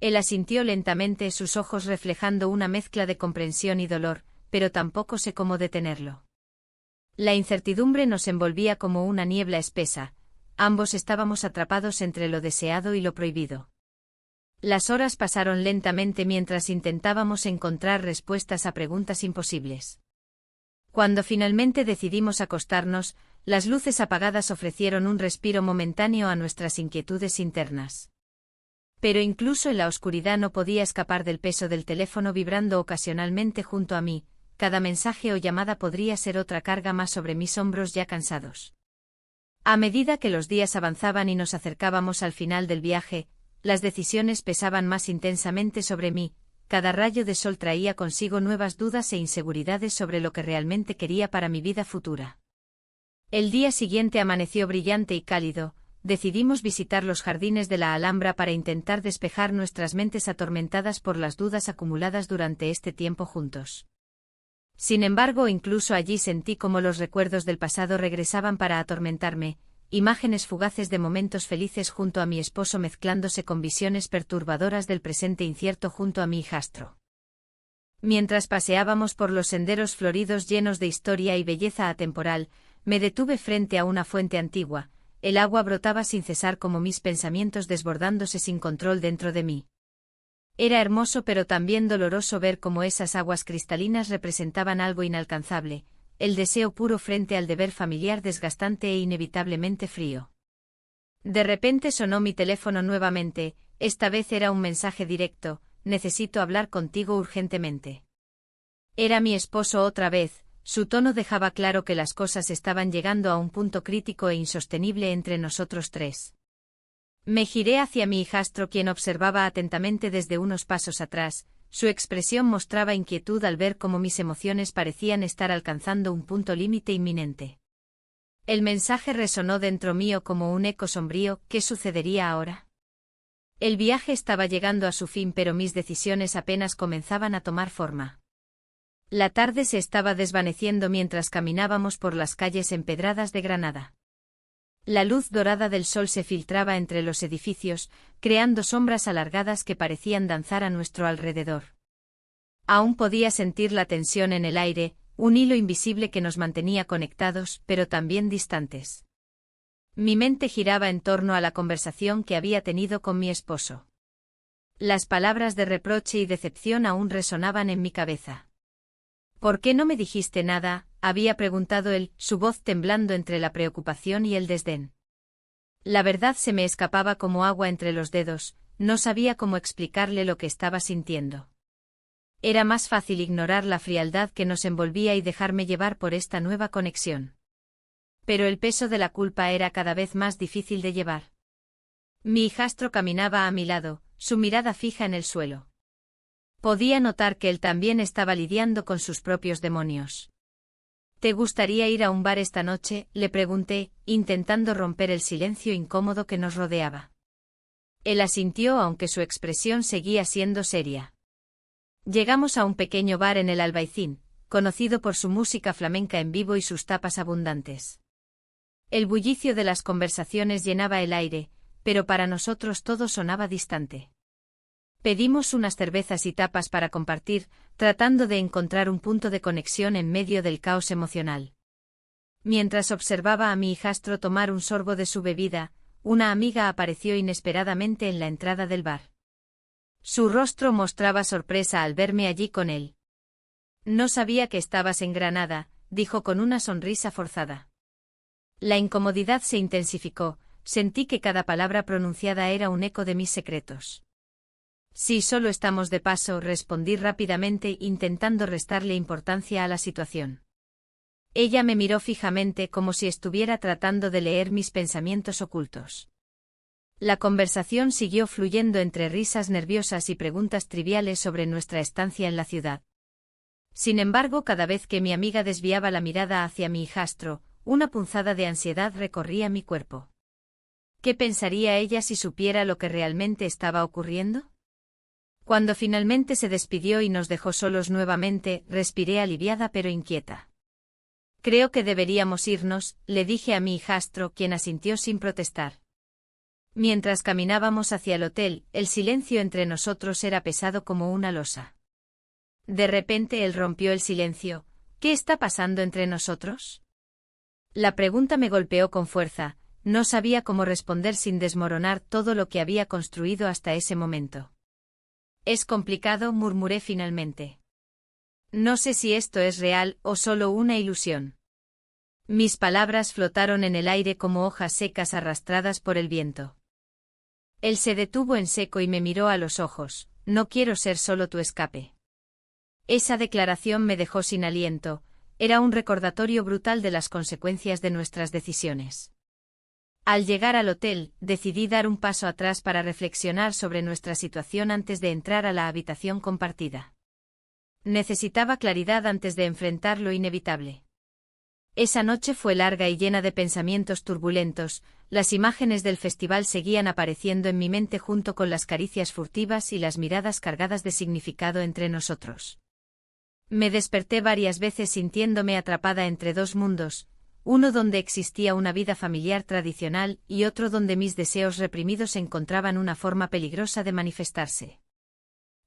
Él asintió lentamente, sus ojos reflejando una mezcla de comprensión y dolor, pero tampoco sé cómo detenerlo. La incertidumbre nos envolvía como una niebla espesa, ambos estábamos atrapados entre lo deseado y lo prohibido. Las horas pasaron lentamente mientras intentábamos encontrar respuestas a preguntas imposibles. Cuando finalmente decidimos acostarnos, las luces apagadas ofrecieron un respiro momentáneo a nuestras inquietudes internas. Pero incluso en la oscuridad no podía escapar del peso del teléfono vibrando ocasionalmente junto a mí. Cada mensaje o llamada podría ser otra carga más sobre mis hombros ya cansados. A medida que los días avanzaban y nos acercábamos al final del viaje, las decisiones pesaban más intensamente sobre mí. Cada rayo de sol traía consigo nuevas dudas e inseguridades sobre lo que realmente quería para mi vida futura. El día siguiente amaneció brillante y cálido. Decidimos visitar los jardines de la Alhambra para intentar despejar nuestras mentes atormentadas por las dudas acumuladas durante este tiempo juntos. Sin embargo, incluso allí sentí como los recuerdos del pasado regresaban para atormentarme, imágenes fugaces de momentos felices junto a mi esposo mezclándose con visiones perturbadoras del presente incierto junto a mi hijastro. Mientras paseábamos por los senderos floridos llenos de historia y belleza atemporal, me detuve frente a una fuente antigua. El agua brotaba sin cesar como mis pensamientos desbordándose sin control dentro de mí. Era hermoso pero también doloroso ver cómo esas aguas cristalinas representaban algo inalcanzable, el deseo puro frente al deber familiar desgastante e inevitablemente frío. De repente sonó mi teléfono nuevamente. Esta vez era un mensaje directo: necesito hablar contigo urgentemente. Era mi esposo otra vez. Su tono dejaba claro que las cosas estaban llegando a un punto crítico e insostenible entre nosotros tres. Me giré hacia mi hijastro, quien observaba atentamente desde unos pasos atrás. Su expresión mostraba inquietud al ver cómo mis emociones parecían estar alcanzando un punto límite inminente. El mensaje resonó dentro mío como un eco sombrío: ¿qué sucedería ahora? El viaje estaba llegando a su fin, pero mis decisiones apenas comenzaban a tomar forma. La tarde se estaba desvaneciendo mientras caminábamos por las calles empedradas de Granada. La luz dorada del sol se filtraba entre los edificios, creando sombras alargadas que parecían danzar a nuestro alrededor. Aún podía sentir la tensión en el aire, un hilo invisible que nos mantenía conectados, pero también distantes. Mi mente giraba en torno a la conversación que había tenido con mi esposo. Las palabras de reproche y decepción aún resonaban en mi cabeza. ¿Por qué no me dijiste nada?, había preguntado él, su voz temblando entre la preocupación y el desdén. La verdad se me escapaba como agua entre los dedos, no sabía cómo explicarle lo que estaba sintiendo. Era más fácil ignorar la frialdad que nos envolvía y dejarme llevar por esta nueva conexión. Pero el peso de la culpa era cada vez más difícil de llevar. Mi hijastro caminaba a mi lado, su mirada fija en el suelo. Podía notar que él también estaba lidiando con sus propios demonios. ¿Te gustaría ir a un bar esta noche?, le pregunté, intentando romper el silencio incómodo que nos rodeaba. Él asintió aunque su expresión seguía siendo seria. Llegamos a un pequeño bar en el Albaicín, conocido por su música flamenca en vivo y sus tapas abundantes. El bullicio de las conversaciones llenaba el aire, pero para nosotros todo sonaba distante. Pedimos unas cervezas y tapas para compartir, tratando de encontrar un punto de conexión en medio del caos emocional. Mientras observaba a mi hijastro tomar un sorbo de su bebida, una amiga apareció inesperadamente en la entrada del bar. Su rostro mostraba sorpresa al verme allí con él. No sabía que estabas en Granada, dijo con una sonrisa forzada. La incomodidad se intensificó, sentí que cada palabra pronunciada era un eco de mis secretos. Sí, solo estamos de paso, respondí rápidamente intentando restarle importancia a la situación. Ella me miró fijamente como si estuviera tratando de leer mis pensamientos ocultos. La conversación siguió fluyendo entre risas nerviosas y preguntas triviales sobre nuestra estancia en la ciudad. Sin embargo, cada vez que mi amiga desviaba la mirada hacia mi hijastro, una punzada de ansiedad recorría mi cuerpo. ¿Qué pensaría ella si supiera lo que realmente estaba ocurriendo? Cuando finalmente se despidió y nos dejó solos nuevamente, respiré aliviada pero inquieta. Creo que deberíamos irnos, le dije a mi hijastro, quien asintió sin protestar. Mientras caminábamos hacia el hotel, el silencio entre nosotros era pesado como una losa. De repente él rompió el silencio. ¿Qué está pasando entre nosotros? La pregunta me golpeó con fuerza, no sabía cómo responder sin desmoronar todo lo que había construido hasta ese momento. Es complicado, murmuré finalmente. No sé si esto es real o solo una ilusión. Mis palabras flotaron en el aire como hojas secas arrastradas por el viento. Él se detuvo en seco y me miró a los ojos. No quiero ser solo tu escape. Esa declaración me dejó sin aliento, era un recordatorio brutal de las consecuencias de nuestras decisiones. Al llegar al hotel, decidí dar un paso atrás para reflexionar sobre nuestra situación antes de entrar a la habitación compartida. Necesitaba claridad antes de enfrentar lo inevitable. Esa noche fue larga y llena de pensamientos turbulentos, las imágenes del festival seguían apareciendo en mi mente junto con las caricias furtivas y las miradas cargadas de significado entre nosotros. Me desperté varias veces sintiéndome atrapada entre dos mundos, uno donde existía una vida familiar tradicional y otro donde mis deseos reprimidos encontraban una forma peligrosa de manifestarse.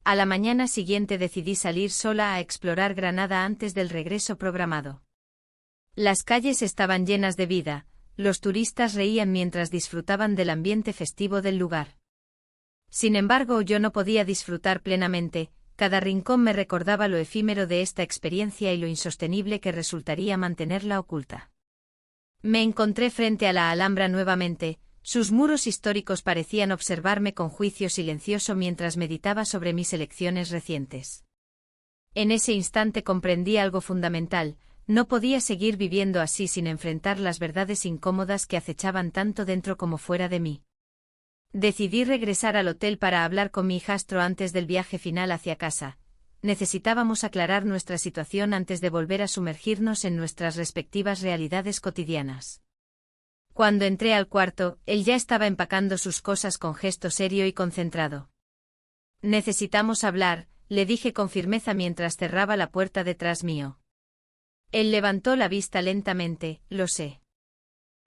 A la mañana siguiente decidí salir sola a explorar Granada antes del regreso programado. Las calles estaban llenas de vida, los turistas reían mientras disfrutaban del ambiente festivo del lugar. Sin embargo, yo no podía disfrutar plenamente, cada rincón me recordaba lo efímero de esta experiencia y lo insostenible que resultaría mantenerla oculta. Me encontré frente a la Alhambra nuevamente, sus muros históricos parecían observarme con juicio silencioso mientras meditaba sobre mis elecciones recientes. En ese instante comprendí algo fundamental, no podía seguir viviendo así sin enfrentar las verdades incómodas que acechaban tanto dentro como fuera de mí. Decidí regresar al hotel para hablar con mi hijastro antes del viaje final hacia casa. Necesitábamos aclarar nuestra situación antes de volver a sumergirnos en nuestras respectivas realidades cotidianas. Cuando entré al cuarto, él ya estaba empacando sus cosas con gesto serio y concentrado. Necesitamos hablar, le dije con firmeza mientras cerraba la puerta detrás mío. Él levantó la vista lentamente, lo sé.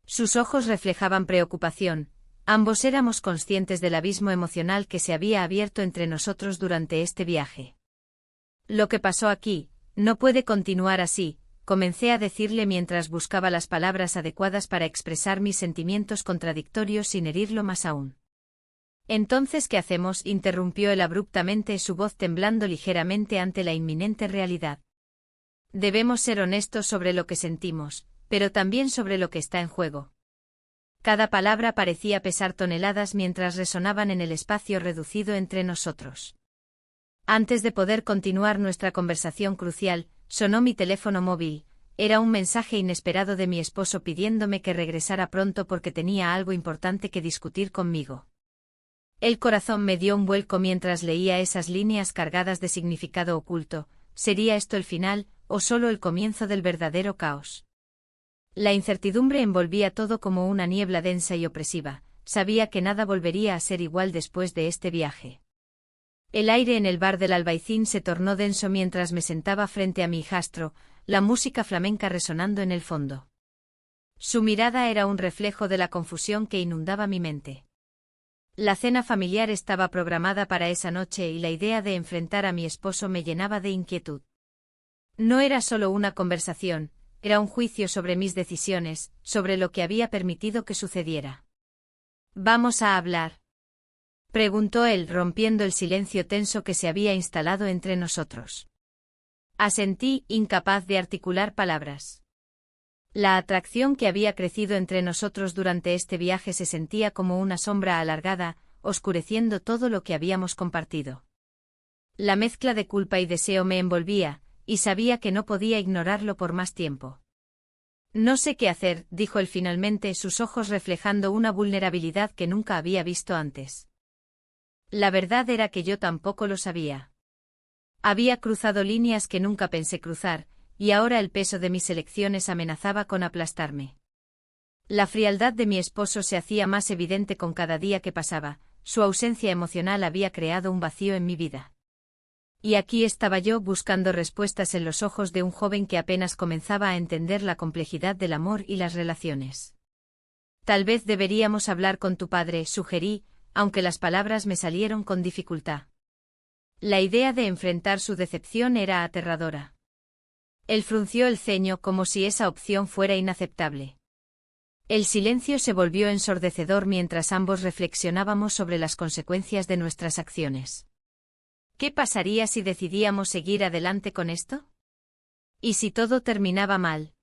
Sus ojos reflejaban preocupación, ambos éramos conscientes del abismo emocional que se había abierto entre nosotros durante este viaje. Lo que pasó aquí, no puede continuar así, comencé a decirle mientras buscaba las palabras adecuadas para expresar mis sentimientos contradictorios sin herirlo más aún. Entonces, ¿qué hacemos?, interrumpió él abruptamente, su voz temblando ligeramente ante la inminente realidad. Debemos ser honestos sobre lo que sentimos, pero también sobre lo que está en juego. Cada palabra parecía pesar toneladas mientras resonaban en el espacio reducido entre nosotros. Antes de poder continuar nuestra conversación crucial, sonó mi teléfono móvil. Era un mensaje inesperado de mi esposo pidiéndome que regresara pronto porque tenía algo importante que discutir conmigo. El corazón me dio un vuelco mientras leía esas líneas cargadas de significado oculto. ¿Sería esto el final, o solo el comienzo del verdadero caos? La incertidumbre envolvía todo como una niebla densa y opresiva. Sabía que nada volvería a ser igual después de este viaje. El aire en el bar del Albaicín se tornó denso mientras me sentaba frente a mi hijastro, la música flamenca resonando en el fondo. Su mirada era un reflejo de la confusión que inundaba mi mente. La cena familiar estaba programada para esa noche y la idea de enfrentar a mi esposo me llenaba de inquietud. No era solo una conversación, era un juicio sobre mis decisiones, sobre lo que había permitido que sucediera. «¿Vamos a hablar?», preguntó él, rompiendo el silencio tenso que se había instalado entre nosotros. Asentí, incapaz de articular palabras. La atracción que había crecido entre nosotros durante este viaje se sentía como una sombra alargada, oscureciendo todo lo que habíamos compartido. La mezcla de culpa y deseo me envolvía, y sabía que no podía ignorarlo por más tiempo. «No sé qué hacer», dijo él finalmente, sus ojos reflejando una vulnerabilidad que nunca había visto antes. La verdad era que yo tampoco lo sabía. Había cruzado líneas que nunca pensé cruzar, y ahora el peso de mis elecciones amenazaba con aplastarme. La frialdad de mi esposo se hacía más evidente con cada día que pasaba, su ausencia emocional había creado un vacío en mi vida. Y aquí estaba yo buscando respuestas en los ojos de un joven que apenas comenzaba a entender la complejidad del amor y las relaciones. «Tal vez deberíamos hablar con tu padre», sugerí, aunque las palabras me salieron con dificultad. La idea de enfrentar su decepción era aterradora. Él frunció el ceño como si esa opción fuera inaceptable. El silencio se volvió ensordecedor mientras ambos reflexionábamos sobre las consecuencias de nuestras acciones. ¿Qué pasaría si decidíamos seguir adelante con esto? ¿Y si todo terminaba mal?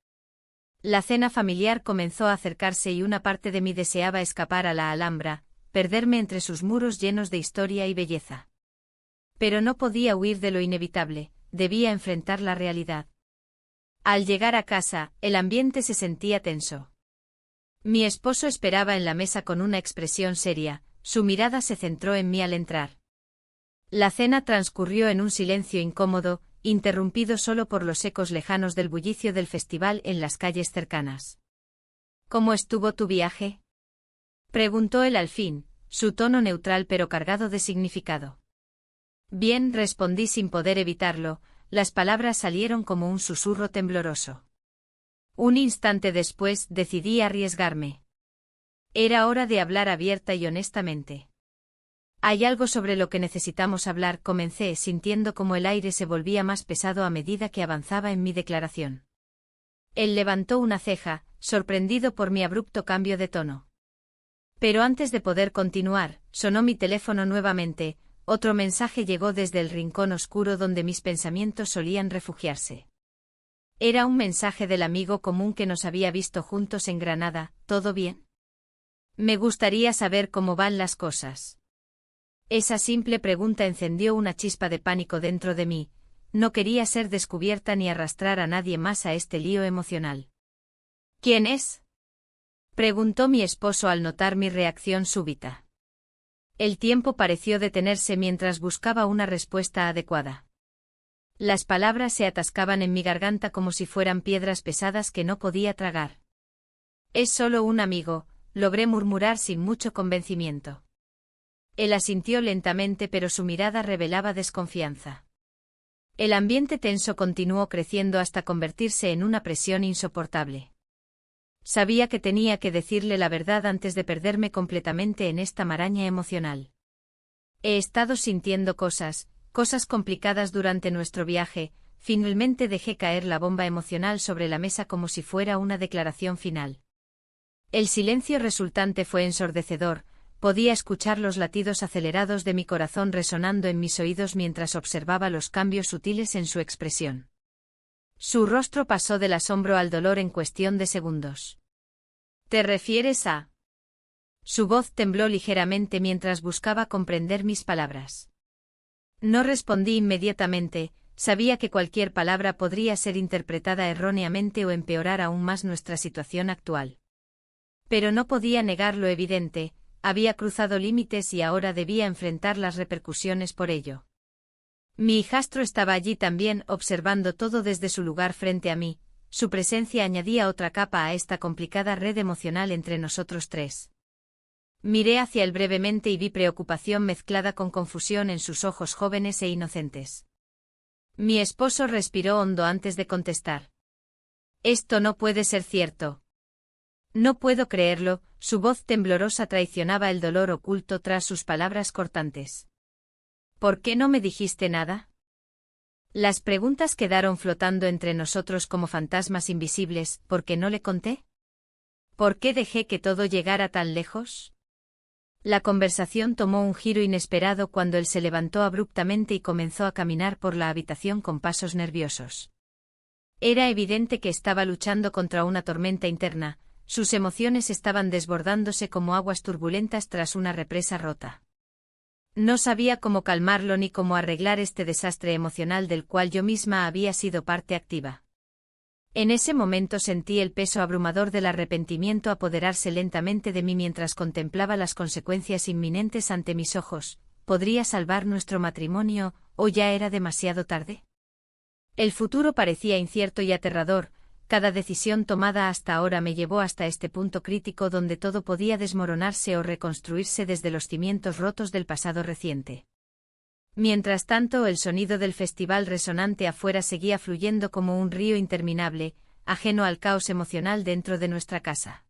La cena familiar comenzó a acercarse y una parte de mí deseaba escapar a la Alhambra, perderme entre sus muros llenos de historia y belleza. Pero no podía huir de lo inevitable, debía enfrentar la realidad. Al llegar a casa, el ambiente se sentía tenso. Mi esposo esperaba en la mesa con una expresión seria, su mirada se centró en mí al entrar. La cena transcurrió en un silencio incómodo, interrumpido solo por los ecos lejanos del bullicio del festival en las calles cercanas. «¿Cómo estuvo tu viaje?», preguntó él al fin, su tono neutral pero cargado de significado. «Bien», respondí sin poder evitarlo, las palabras salieron como un susurro tembloroso. Un instante después decidí arriesgarme. Era hora de hablar abierta y honestamente. «Hay algo sobre lo que necesitamos hablar», comencé, sintiendo como el aire se volvía más pesado a medida que avanzaba en mi declaración. Él levantó una ceja, sorprendido por mi abrupto cambio de tono. Pero antes de poder continuar, sonó mi teléfono nuevamente, otro mensaje llegó desde el rincón oscuro donde mis pensamientos solían refugiarse. Era un mensaje del amigo común que nos había visto juntos en Granada. «¿Todo bien? Me gustaría saber cómo van las cosas». Esa simple pregunta encendió una chispa de pánico dentro de mí, no quería ser descubierta ni arrastrar a nadie más a este lío emocional. «¿Quién es?», preguntó mi esposo al notar mi reacción súbita. El tiempo pareció detenerse mientras buscaba una respuesta adecuada. Las palabras se atascaban en mi garganta como si fueran piedras pesadas que no podía tragar. «Es solo un amigo», logré murmurar sin mucho convencimiento. Él asintió lentamente, pero su mirada revelaba desconfianza. El ambiente tenso continuó creciendo hasta convertirse en una presión insoportable. Sabía que tenía que decirle la verdad antes de perderme completamente en esta maraña emocional. «He estado sintiendo cosas complicadas durante nuestro viaje», finalmente dejé caer la bomba emocional sobre la mesa como si fuera una declaración final. El silencio resultante fue ensordecedor, podía escuchar los latidos acelerados de mi corazón resonando en mis oídos mientras observaba los cambios sutiles en su expresión. Su rostro pasó del asombro al dolor en cuestión de segundos. «¿Te refieres a...?» Su voz tembló ligeramente mientras buscaba comprender mis palabras. No respondí inmediatamente, sabía que cualquier palabra podría ser interpretada erróneamente o empeorar aún más nuestra situación actual. Pero no podía negar lo evidente, había cruzado límites y ahora debía enfrentar las repercusiones por ello. Mi hijastro estaba allí también, observando todo desde su lugar frente a mí, su presencia añadía otra capa a esta complicada red emocional entre nosotros tres. Miré hacia él brevemente y vi preocupación mezclada con confusión en sus ojos jóvenes e inocentes. Mi esposo respiró hondo antes de contestar. «Esto no puede ser cierto». «No puedo creerlo», Su voz temblorosa traicionaba el dolor oculto tras sus palabras cortantes. ¿Por qué no me dijiste nada? Las preguntas quedaron flotando entre nosotros como fantasmas invisibles. ¿Por qué no le conté? ¿Por qué dejé que todo llegara tan lejos? La conversación tomó un giro inesperado cuando él se levantó abruptamente y comenzó a caminar por la habitación con pasos nerviosos. Era evidente que estaba luchando contra una tormenta interna, sus emociones estaban desbordándose como aguas turbulentas tras una represa rota. No sabía cómo calmarlo ni cómo arreglar este desastre emocional del cual yo misma había sido parte activa. En ese momento sentí el peso abrumador del arrepentimiento apoderarse lentamente de mí mientras contemplaba las consecuencias inminentes ante mis ojos. ¿Podría salvar nuestro matrimonio, o ya era demasiado tarde? El futuro parecía incierto y aterrador. Cada decisión tomada hasta ahora me llevó hasta este punto crítico donde todo podía desmoronarse o reconstruirse desde los cimientos rotos del pasado reciente. Mientras tanto, el sonido del festival resonante afuera seguía fluyendo como un río interminable, ajeno al caos emocional dentro de nuestra casa.